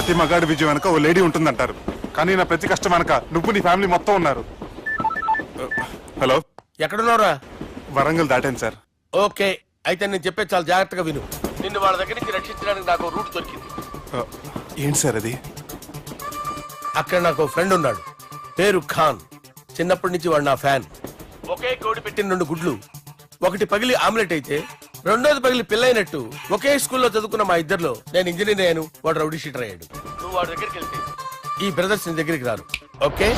ప్రతి మగాడి విజయం వెనక ఓ లేడీ ఉంటుందంటారు, కానీ నా ప్రతి కష్టం వెనక నువ్వు నీ ఫ్యామిలీ మొత్తం ఉన్నారు. హలో, ఎక్కడున్నారా? వరంగల్ దాటాను సార్. ఓకే, అయితే నేను చెప్పే చాలా జాగ్రత్తగా విను. నిన్ను వాళ్ళ దగ్గర నుంచి రక్షించడానికి నాకు రూట్ దొరికింది. ఏంటి సార్ అది? అక్కడ నాకు ఫ్రెండ్ ఉన్నాడు, పేరు ఖాన్. చిన్నప్పటి నుంచి వాడు నా ఫ్యాన్. ఒకే కోడి పెట్టిన 2 గుడ్లు, ఒకటి పగిలి ఆమ్లెట్ అయితే రెండోది పగిలి పిల్లైనట్టు ఒకే స్కూల్లో చదువుకున్న మా ఇద్దరిలో నేను ఇంజనీర్ అయ్యాను, వాడు రౌడీ షీటర్ అయ్యాడు. నువ్వు వాడి దగ్గరికి వెళ్తే ఈ బ్రదర్స్ నీ దగ్గరికి రారు. ఓకే,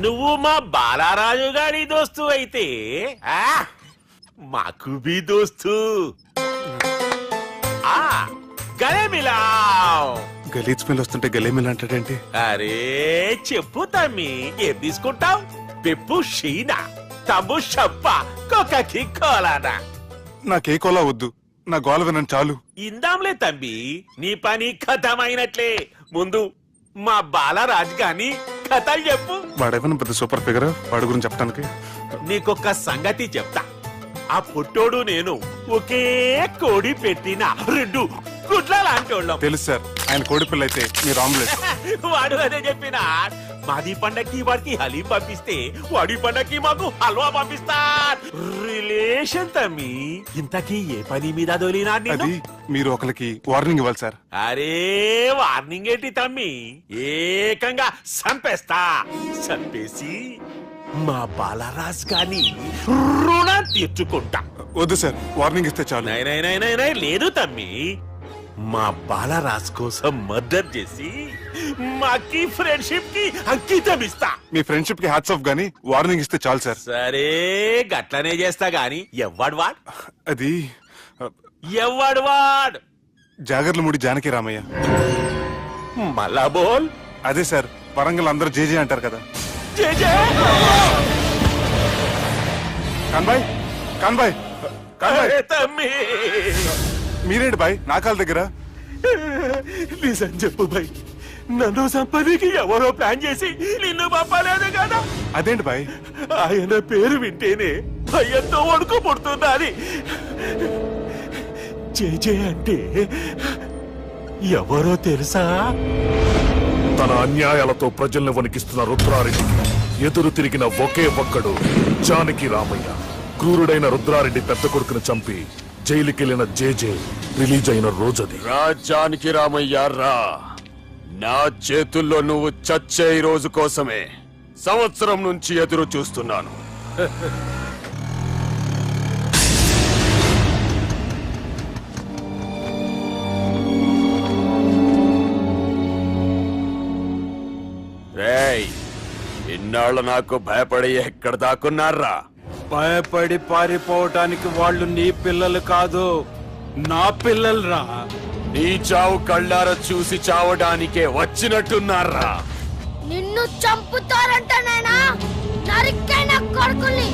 నువ్వు మా బాలారాజు గారి దోస్తు అయితే మాకు బి దోస్తు. గలే మిలావ్. గలీజ్ స్మెల్ వస్తుంటే గలేమిల్ అంటాడేంటి? అరే చెప్పు తమ్మి, ఏం తీసుకుంటావు? పెప్పు షీనా, తమ్ము షప్ప, కొకకి కోలానా? నాకే కోలా వద్దు, నా గోల వినను చాలు. ఇందాంలే తమ్మి, నీ పని ఖతమైనట్లే. ముందు మా బాలరాజు గాని కథలు చెప్పు. వాడేమన్నా పెద్ద సూపర్ ఫిగర్, వాడి గురించి చెప్పడానికి. నీకొక్క సంగతి చెప్తా. ఆ పుట్టోడు నేను ఒకే కోడి పెట్టిన 2 గుడ్ల లాంటోళ్ళం. తెలుసు సార్, ఆయన కోడి పిల్ల అయితే మీరు ఆమ్లెట్. వాడు అదే చెప్పిన. మాది పండక్కి వాడికి హలీం పంపిస్తే వాడి పండక్కి మాకు హల్వా పంపిస్తా. రిలేషన్ తమ్మి. ఇంతకీ ఏ పని మీద దొలినా? అది మీరు ఒకరికి వార్నింగ్ ఇవ్వాలి సార్. అరే వార్నింగ్ ఏంటి తమ్మి, ఏకంగా సంపేస్తా. సంపేసి మా బాలరాజ్ గాని రుణం తీర్చుకుంటా. వద్దు సార్, వార్నింగ్ ఇస్తే చాలు. నై లేదు తమ్మి, మా బాలరాజ్ కోసం మర్డర్ చేసి మాకి ఫ్రెండ్షిప్ కి అంకితం ఇస్తా. మీ ఫ్రెండ్షిప్ కి హ్యాట్స్ ఆఫ్ గానీ వార్నింగ్ ఇస్తే చాలు సార్. సరే గట్లనే చేస్తా గాని ఎవ్వడు వాడ్? అది ఎవ్వడు వాడ్? జాగర్లమూడి జానకి రామయ్య. మళ్ళా బోల్. అదే సార్, వరంగల్ అందరూ జేజే అంటారు కదా. కాన్బాయ్, కాన్బాయ్, కాన్బాయ్. తమ్మి మీరేంటి బాయ్ నా కాళ్ళ దగ్గర? నిజం చెప్పు బాయ్, నన్ను సంపదికి ఎవరో ప్లాన్ చేసి నిన్ను పంపలేదు కదా? అదేంటి బాయ్? ఆయన పేరు వింటేనే భయంతో వణుకు పుడుతున్నది. జేజే అంటే ఎవరో తెలుసా? తన అన్యాయాలతో ప్రజల్ని వణికిస్తున్న రుద్రారెడ్డికి ఎదురు తిరిగిన ఒకే ఒక్కడు జానకి రామయ్య. క్రూరుడైన రుద్రారెడ్డి పెద్ద కొడుకును చంపి జైలుకెళ్లిన జేజే రిలీజ్ అయిన రోజది. జానకి రామయ్య రా, నా చేతుల్లో నువ్వు చచ్చే రోజు కోసమే సంవత్సరం నుంచి ఎదురు చూస్తున్నాను. రేయ్, ఇన్నాళ్ళు నాకు భయపడి ఎక్కడ దాక్కున్నారా? భయపడి పారిపోవటానికి వాళ్ళు నీ పిల్లలు కాదు, నా పిల్లలు రా. నీ చావు కళ్ళార చూసి చావడానికే వచ్చినట్టున్నారా? నిన్ను చంపుతారంటనేనా నరికైన కొడుకుల్ని.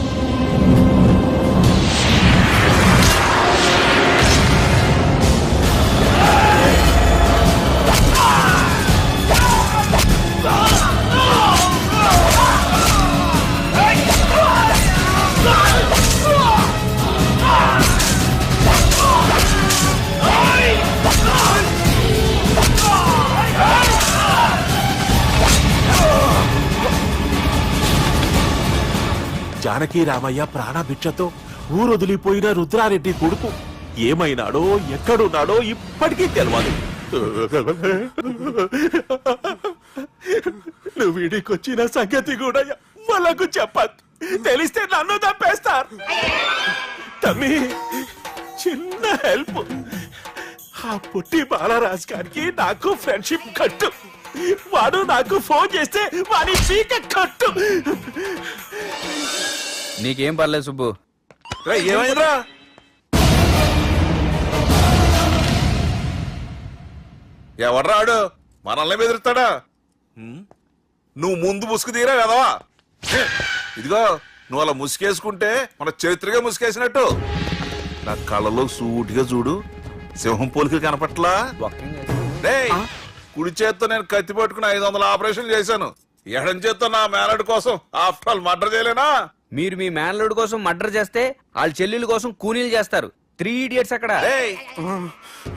జానకి రామయ్య ప్రాణభిక్షతో ఊరొదిలిపోయిన రుద్రారెడ్డి కొడుకు ఏమైనాడో ఎక్కడున్నాడో ఇప్పటికీ తెలియదు. నువ్వు వీడికొచ్చిన సంగతి కూడా వాళ్ళకు చెప్పద్దు, తెలిస్తే నన్ను తప్పేస్తారు. తమ్మి చిన్న హెల్ప్, ఆ పుట్టి బాలరాజ్ గారికి నాకు ఫ్రెండ్షిప్ కట్టు. వాడు నాకు ఫోన్ చేస్తే వాడి చీక కట్టు. నీకేం పర్లేదు సుబ్బు. ఏమైందిరా? ఎవర్రాడు మనల్ని బెదిరిస్తాడా? నువ్వు ముందు ముసుగు తీరా కదవా? ఇదిగో నువ్వు అలా ముసుకేసుకుంటే మన చరిత్రగా ముసుకేసినట్టు. నా కళ్ళలో సూటిగా చూడు, సింహం పోలిక కనపట్లా? కుడి చేత్తో నేను కత్తి పట్టుకుని 500 ఆపరేషన్ చేశాను. ఎడం చేత్తో నా మేనడు కోసం ఆఫ్టర్ ఆల్ మర్డర్ చేయలేనా? మీరు మీ మేనల్లుడి కోసం మర్డర్ చేస్తే వాళ్ళ చెల్లెళ్ళ కోసం కూనీలు చేస్తారు. 3 ఇడియట్స్ అక్కడ. ఏయ్!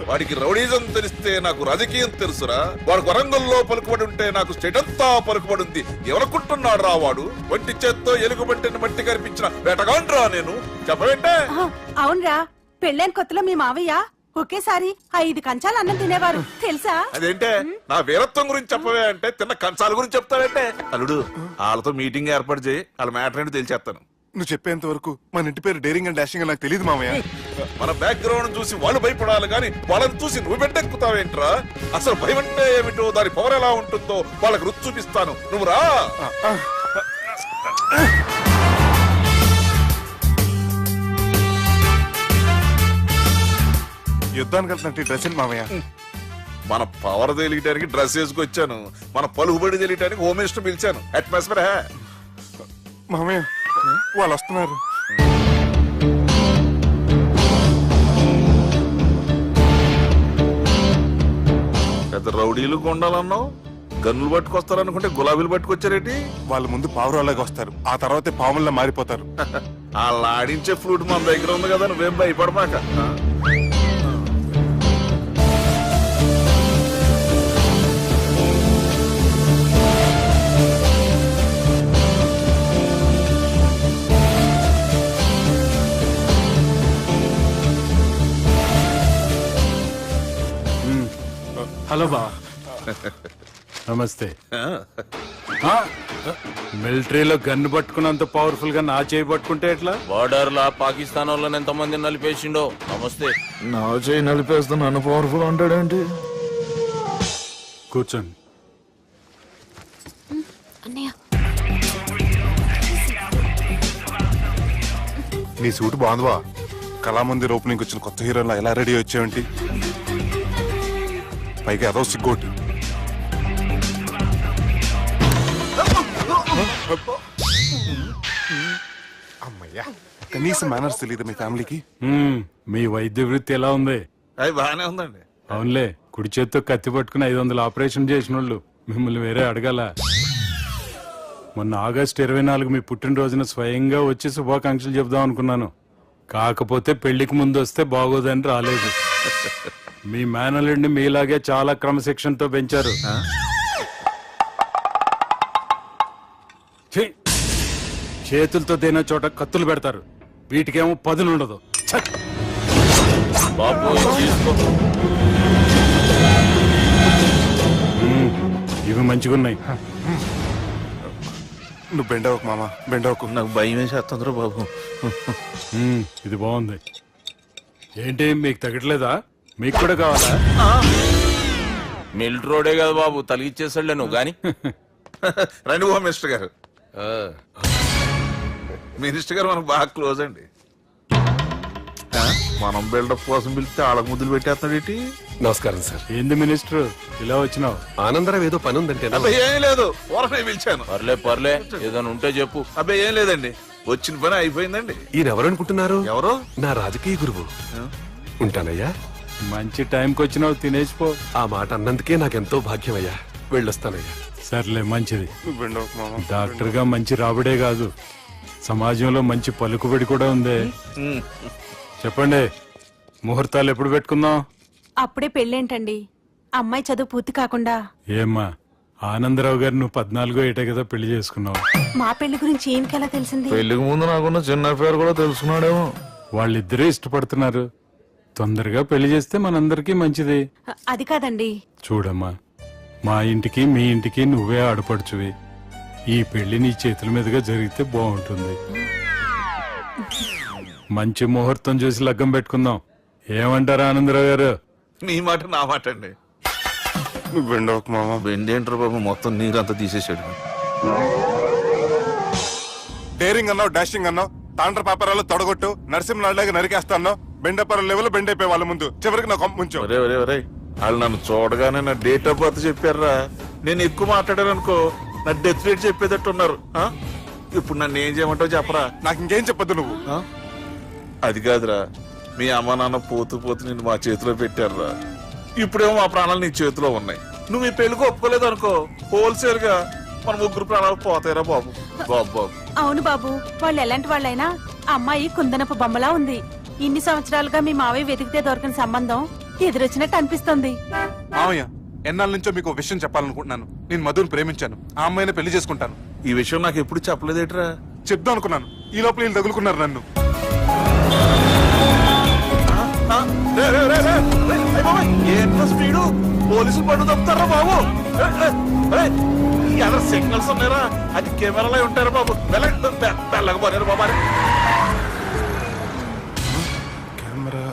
వాడికి రౌడీజం తెలిస్తే నాకు రాజకీయం తెలుసురా. వాడు వరంగల్లో పలుకుబడి ఉంటే నాకు స్టేట్ అంతా పలుకుబడి ఉంది. ఎవరనుకుంటున్నాడు రా వాడు? వంటి చేత్తో ఎలుగుబంటిని మట్టి కనిపించిన వేటగాండ్రా నేను. చెప్పబెట్టే. అవునరా, పెళ్ళైన కొత్తలో మీ మావయ్య ఒకేసారి 5 కంచాలు అన్నం తినేవారు తెలుసా? అదేంటే నా వీరత్వం గురించి చెప్పవే అంటే తిన్న కంచాల గురించి చెప్తావేంటే? అల్లుడు, వాళ్ళతో మీటింగ్ ఏర్పాటు చేయి. వాళ్ళ మ్యాటర్ ఏంటో తెలిసేస్తాను. నువ్వు చెప్పేంత వరకు మన ఇంటి పేరు డేరింగ్ అండ్ డాషింగ్ నాకు తెలియదు మామయ్య. మన బ్యాక్గ్రౌండ్ చూసి వాళ్ళు భయపడాలి కానీ వాళ్ళని చూసి నువ్వు బిడ్డెక్కుతావేంట్రా? అసలు భయం అంటే ఏమిటో, దాని పవర్ ఎలా ఉంటుందో వాళ్ళకి రుచి చూపిస్తాను. నువ్వు రా. యుద్ధానికి వెళ్తున్నట్టు డ్రెస్ ఏంటి మామయ్య? మన పవర్ తెలియటానికి డ్రెస్ వేసుకొచ్చాను. మన పలుకుబడి తెలియటానికి హోమ్ మినిస్టర్ పిలిచాను. అట్మాస్ఫియర్ హే మామయ్య, వాళ్ళు వస్తున్నారు. పెద్ద రౌడీలు కొండాలన్నావు, గన్నులు పట్టుకొస్తారనుకుంటే గులాబీలు పట్టుకొచ్చారేటి? వాళ్ళ ముందు పావురాలాగా వస్తారు, ఆ తర్వాతే పాముల్లా మారిపోతారు. వాళ్ళు ఆడించే ఫ్లూట్ మన దగ్గర ఉంది కదా, నువ్వేం భయపడమాక. హలో బా, నమస్తే. మిలిటరీలో గన్ను పట్టుకున్నంత పవర్ఫుల్ గా నా చేయి పట్టుకుంటే ఎట్లా? బార్డర్ లా పాకిస్తాన్ వాళ్ళని ఎంతమంది నలిపేసిండో. నమస్తే. నా చేయి నలిపేస్తా నన్ను పవర్ఫుల్ అంటాడేంటి? కూర్చోండి. అన్నయ్య నీ సూట్ బాగుందివా? కళామందిర్ ఓపెనింగ్ వచ్చిన కొత్త హీరోలా ఎలా రెడీ వచ్చావేంటి? పైగా అదో సిగ్గోటి. అమ్మయ్యా, కనీసం మేనర్స్ తెలియదు మీ ఫ్యామిలీకి. మీ వైద్య వృత్తి ఎలా ఉంది? అది బాగానే ఉందండి. అవునులే, కుడి చేత్తో కత్తి పట్టుకుని 500 ఆపరేషన్ చేసిన వాళ్ళు మిమ్మల్ని వేరే అడగాల. మొన్న ఆగస్టు 24 మీ పుట్టినరోజున స్వయంగా వచ్చి శుభాకాంక్షలు చెబుదాం అనుకున్నాను. కాకపోతే పెళ్లికి ముందు వస్తే బాగోదని రాలేదు. మీ మేనల్లుడిని మీలాగే చాలా క్రమశిక్షణతో పెంచారు. ఛీ! చేతులతో దేనా చోట కత్తులు పెడతారు, వీటికేమో పదునుండదు. ఇవి మంచిగున్నాయి. నువ్వు బెండవకు మామ, బెండవకు. నాకు భయం వేసేస్తుందిరా బాబు. ఇది బాగుంది. ఏంటి మీకు తగ్గట్లేదా? మీకు కూడా కావాలా? మిలిటరీ రోడే కదా బాబు, తలిగిచ్చేసాడులే నువ్వు గాని. రండి హోమ్ మినిస్టర్ గారు. మినిస్టర్ గారు మనకు బాగా క్లోజ్ అండి. మనం బిల్డప్ కోసం పిలిస్తే ఆళ్ళకు ముద్దులు పెట్టేస్తున్నాడు ఏంటి? నమస్కారం సార్. ఏంది మినిస్టర్ ఇలా వచ్చినావు? ఆనందరావు ఏదో పని ఉందంటే. అబ్బాయి ఏం లేదు, ఊరనే పిలిచాను. పర్లే ఏదైనా ఉంటే చెప్పు. అబ్బాయి ఏం లేదండి, వచ్చిన పని అయిపోయిందండి. ఈయన ఎవరు అనుకుంటున్నారు? ఎవరు? నా రాజకీయ గురువు. ఉంటానయ్యా. మంచి టైంకి వచ్చినావు, తినేసిపో. ఆ మాట అన్నందుకే నాకెంతో భాగ్యమయ్యా. వెళ్ళొస్తానయ్యా. సర్లే, మంచిది. నువ్వు బెండవకు మామ. డాక్టర్ గా మంచి రాబడే కాదు, సమాజంలో మంచి పలుకుబడి కూడా ఉంది. చెప్పండి, ముహూర్తాలు ఎప్పుడు పెట్టుకుందాం? అప్పుడే పెళ్ళేంటండి, అమ్మాయి చదువు పూర్తి కాకుండా. ఏమ్మా, ఆనందరావు గారు నువ్వు 14 ఏటే కదా పెళ్లి చేసుకున్నావు. మా పెళ్లి గురించి ఈయనకెలా తెలిసింది? పెళ్లికి ముందు నాకున్న చిన్న పేరు కూడా తెలుసుకున్నాడేమో. వాళ్ళిద్దరే ఇష్టపడుతున్నారు, తొందరగా పెళ్లి చేస్తే మనందరికీ మంచిది. అది కాదండి. చూడమ్మా, మా ఇంటికి మీ ఇంటికి నువ్వే ఆడపడుచువి. ఈ పెళ్లి నీ చేతుల మీదుగా జరిగితే బాగుంటుంది. మంచి ముహూర్తం చూసి లగ్గం పెట్టుకుందాం. ఏమంటారా ఆనందరావు గారు? మీ మాట నా మాట అండి. నువ్వు బెండవకు మామ. బెండేంట్రా బాబు, మొత్తం నీరంతా తీసేసాడు. డేరింగ్ అన్నావు, డాషింగ్ అన్నావు, తాండ్ర పాపరాలు తొడగొట్టు, నరసింహలాగా నరికేస్తా అన్నావు. బెండపర లెవెల్ బెండ్ అయిపోయి వాళ్ళ ముందు చివరికి నా కొంప ముంచు. వాళ్ళు నన్ను చూడగానే నా డేట్ ఆఫ్ బర్త్ చెప్పారా? నేను ఎక్కువ మాట్లాడాను అనుకో, నా డెత్ రేట్ చెప్పేటట్టు ఉన్నారు. ఇప్పుడు నన్ను ఏం చేయమంటావు చెప్పరా? నాకు ఇంకేం చెప్పద్దు నువ్వు. అది కాదురా, మీ అమ్మ నాన్న పోతూ పోతూ నిన్ను మా చేతిలో పెట్టారురా. ఇప్పుడేమో మా ప్రాణాలు నీ చేతిలో ఉన్నాయి. నువ్వు ఈ పెళ్లికి ఒప్పుకోలేదు అనుకో, హోల్సేల్ గా మన ముగ్గురు ప్రాణాలు పోతాయిరా బాబు. బాబు బాబు అవును బాబు, వాళ్ళు ఎలాంటి వాళ్ళైనా అమ్మాయి కుందనపు బొమ్మలా ఉంది. ఇన్ని సంవత్సరాలుగా మీ మావయ్య వెతికితే దొరకని సంబంధం ఎదురొచ్చినట్టు అనిపిస్తుంది. మామయ్య, ఎన్నాళ్ళ నుంచో మీకు ఒక విషయం చెప్పాలనుకుంటున్నాను. నేను మధుని ప్రేమించాను. ఆ అమ్మాయిని పెళ్లి చేసుకుంటాను. ఈ విషయం నాకు ఎప్పుడు చెప్పలేదేట్రా? చెప్దాం అనుకున్నాను. ఈ లోపల వీళ్ళు తగులుకున్నారు నన్ను. ఏంట్రా స్పీడు? పోలీసులు పట్టు తప్పుతారా బాబు? ఎలా సిగ్నల్స్ ఉన్నారా? అది కెమెరాలో ఉంటారా బాబు? వెళ్ళకపోయారు బాబా. కెమెరా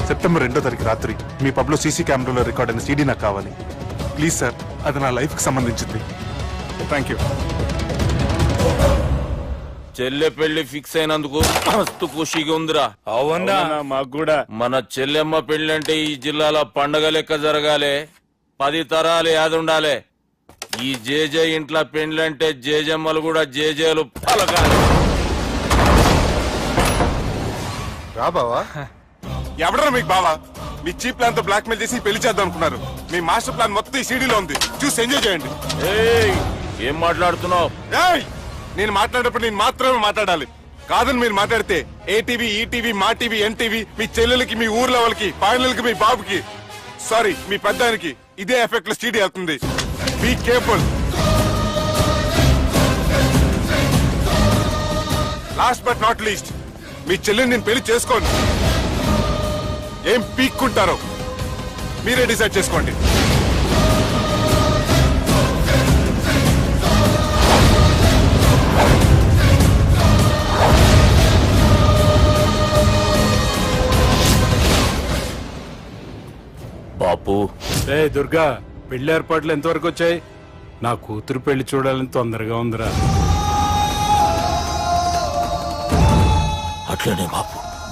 సెప్టెంబర్ 2వ తారీఖు రాత్రి మీ పబ్ లో సీసీ కెమెరాలో రికార్డ్ అయిన సీడీ నాకు కావాలి. ప్లీజ్ సార్, అది నా లైఫ్ కి సంబంధించింది. Thank you. చెల్లె పెళ్లి ఫిక్స్ అయినందుకు మస్తు ఖుషిగా ఉందిరా. అవునా? మాకు కూడా. మన చెల్లెమ్మ పెళ్లి అంటే ఈ జిల్లాలో పండగ లెక్క జరగాలి. 10 తరాలు యాదుండాలి. ఈ జేజే ఇంట్లో పెళ్లంటే జేజమ్మలు కూడా జేజేలు పలకాలి. రా బావా. ఎవడరా మీకు బావా? మీ చీప్ ప్లాన్ తో బ్లాక్ మెయిల్ చేసి పెళ్లి చేద్దాం అనుకున్నారు. మీ మాస్టర్ ప్లాన్ మొత్తం ఈ సీడీలో ఉంది. చూసి ఎంజాయ్ చేయండి. ఏం మాట్లాడుతున్నావు? నేను మాట్లాడేటప్పుడు నేను మాత్రమే మాట్లాడాలి. కాదని మీరు మాట్లాడితే ఏటీవీ, ఈటీవీ, మా టీవీ, ఎన్టీవీ, మీ చెల్లెలకి, మీ ఊర్లో వాళ్ళకి, పాయలకి, మీ బాబుకి, సారీ మీ పెద్దానికి ఇదే ఎఫెక్ట్ లో సీడీ అవుతుంది. Be careful. Last but not least, మీ చెల్లెని నేను పెళ్లి చేసుకోను. ఏం పీక్కుంటారో మీరే డిసైడ్ చేసుకోండి. బాపు. దుర్గా, పెళ్లి ఏర్పాట్లు ఎంతవరకు వచ్చాయి? నా కూతురు పెళ్లి చూడాలని తొందరగా ఉందిరా. అట్లనే బాపు.